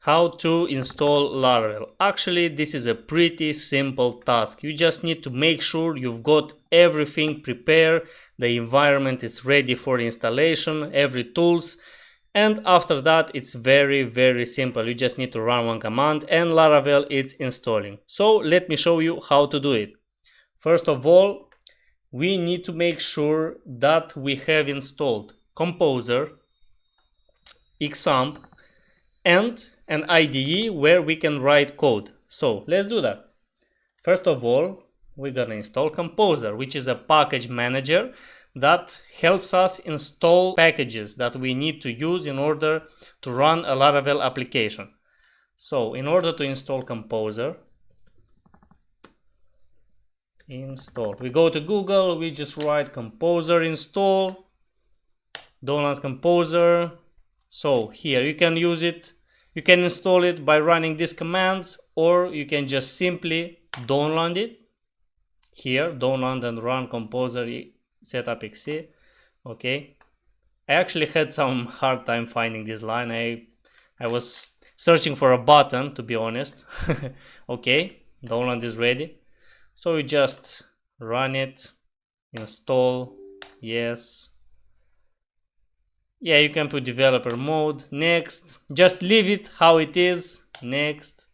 How to install Laravel. Actually, this is a pretty simple task. You just need to make sure you've got everything prepared, the environment is ready for installation, every tools, and after that it's very simple. You just need to run one command and Laravel is installing. So let me show you how to do it. First of all, we need to make sure that we have installed Composer, Xampp, and an IDE where we can write code. So let's do that. First of all, we're gonna install Composer, which is a package manager that helps us install packages that we need to use in order to run a Laravel application. So in order to install Composer, install, we go to Google, we just write Composer install, download Composer. So here you can use it, you can install it by running these commands, or you can just simply download it. Here, download and run Composer setup exe. Okay, I actually had some hard time finding this line. I was searching for a button, to be honest. Okay, download is ready. So you just run it, install, yes. Yeah, you can put developer mode, next, just leave it how it is, next,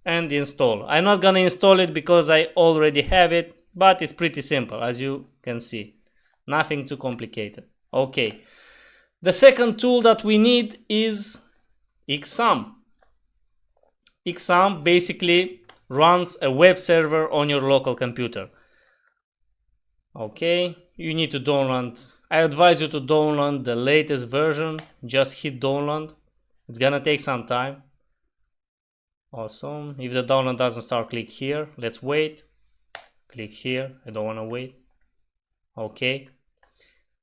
and install. I'm not gonna install it because I already have it, but it's pretty simple, as you can see, nothing too complicated. Okay, the second tool that we need is Xampp. Xampp basically runs a web server on your local computer. Okay, you need to download. I advise you to download the latest version. Just hit download. It's gonna take some time. Awesome. If the download doesn't start, click here. Let's wait. Click here. I don't want to wait. Okay,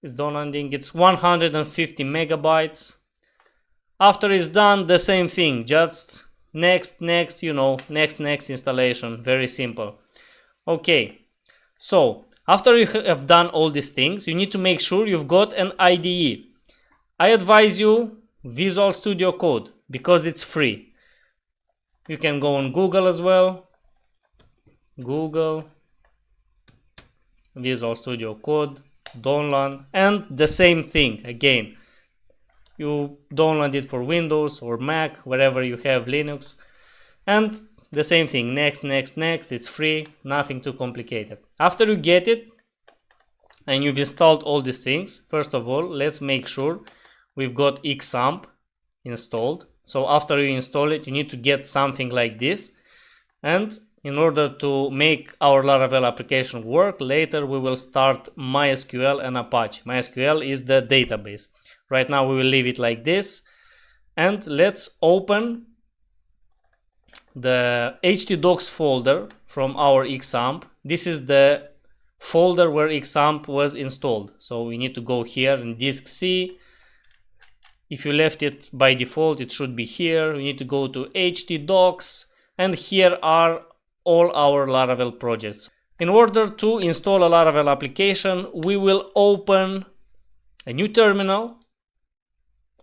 it's downloading. It's 150 megabytes. After it's done, the same thing. Just next, you know, next installation. Very simple. Okay, so after you have done all these things, you need to make sure you've got an IDE. I advise you Visual Studio Code because it's free. You can go on Google as well. Google Visual Studio Code, download, and the same thing again. You download it for Windows or Mac, wherever you have Linux, and the same thing, next, it's free, nothing too complicated. After you get it and you've installed all these things, first of all, let's make sure we've got Xampp installed. So after you install it, you need to get something like this. And in order to make our Laravel application work, later we will start MySQL and Apache. MySQL is the database. Right now we will leave it like this. And let's open the htdocs folder from our Xampp. This is the folder where Xampp was installed. So we need to go here in disk C. If you left it by default, it should be here. We need to go to htdocs, and here are all our Laravel projects. In order to install a Laravel application, we will open a new terminal.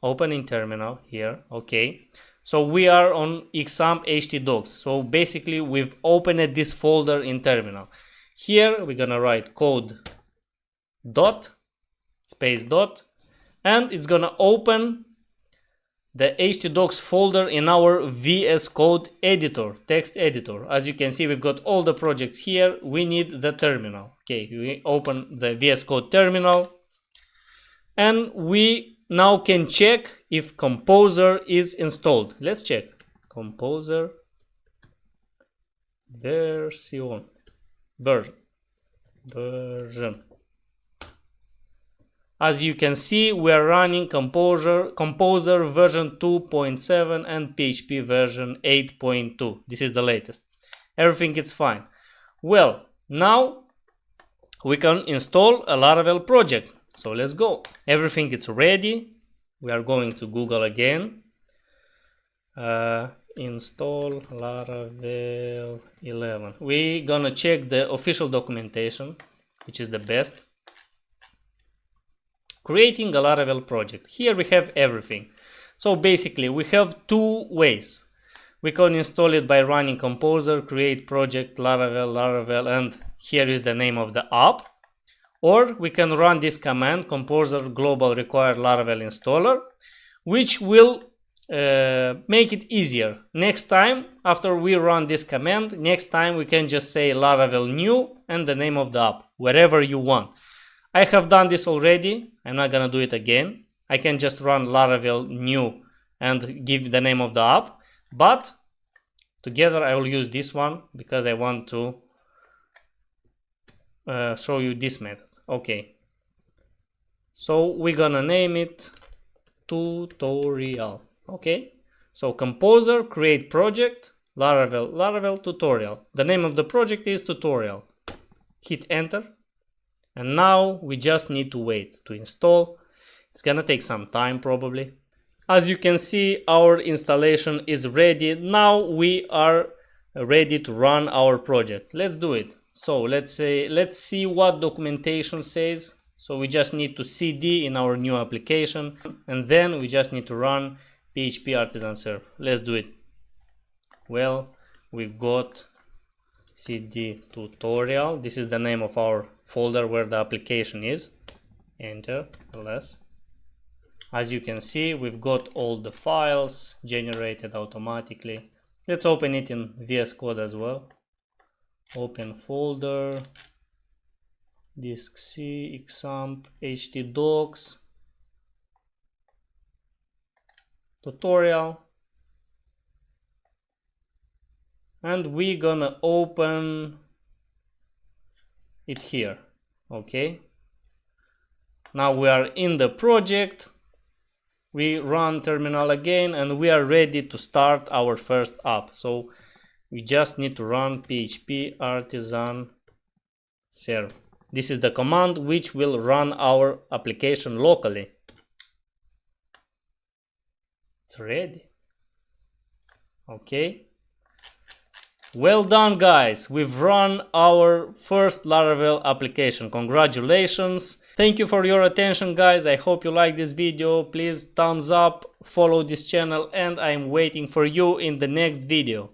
Open in terminal here. Okay. So we are on Xampp htdocs. So basically we've opened this folder in terminal. Here we're gonna write code dot space dot, and it's gonna open the htdocs folder in our VS Code editor, text editor. As you can see, we've got all the projects here. We need the terminal. Okay, we open the VS Code terminal, and we now can check if Composer is installed. Let's check. Composer version. As you can see, we are running Composer version 2.7 and PHP version 8.2. This is the latest. Everything is fine. Well, now we can install a Laravel project. So let's go. Everything is ready. We are going to Google again. Install Laravel 11. We're gonna check the official documentation, which is the best. Creating a Laravel project. Here we have everything. So basically we have two ways. We can install it by running composer, create project, Laravel, and here is the name of the app. Or we can run this command, composer global require Laravel installer, which will make it easier. Next time, after we run this command, next time we can just say Laravel new and the name of the app, wherever you want. I have done this already. I'm not gonna do it again. I can just run Laravel new and give the name of the app, but together I will use this one because I want to show you this method. Okay, so we're gonna name it tutorial. Okay, so composer, create project, Laravel tutorial. The name of the project is tutorial. Hit enter, and now we just need to wait to install. It's gonna take some time probably. As you can see, our installation is ready. Now we are ready to run our project. Let's do it. So let's see what documentation says. So we just need to cd in our new application, and then we just need to run PHP artisan serve. Let's do it. Well, we got cd tutorial. This is the name of our folder where the application is. Enter ls. As you can see, we've got all the files generated automatically. Let's open it in VS Code as well. Open folder, disk C, examp, htdocs, tutorial, and we're gonna open it here. Okay, now we are in the project. We run terminal again and we are ready to start our first app. So we just need to run PHP artisan serve. This is the command which will run our application locally. It's ready. Okay. Well done, guys. We've run our first Laravel application. Congratulations. Thank you for your attention, guys. I hope you like this video. Please thumbs up, follow this channel, and I'm waiting for you in the next video.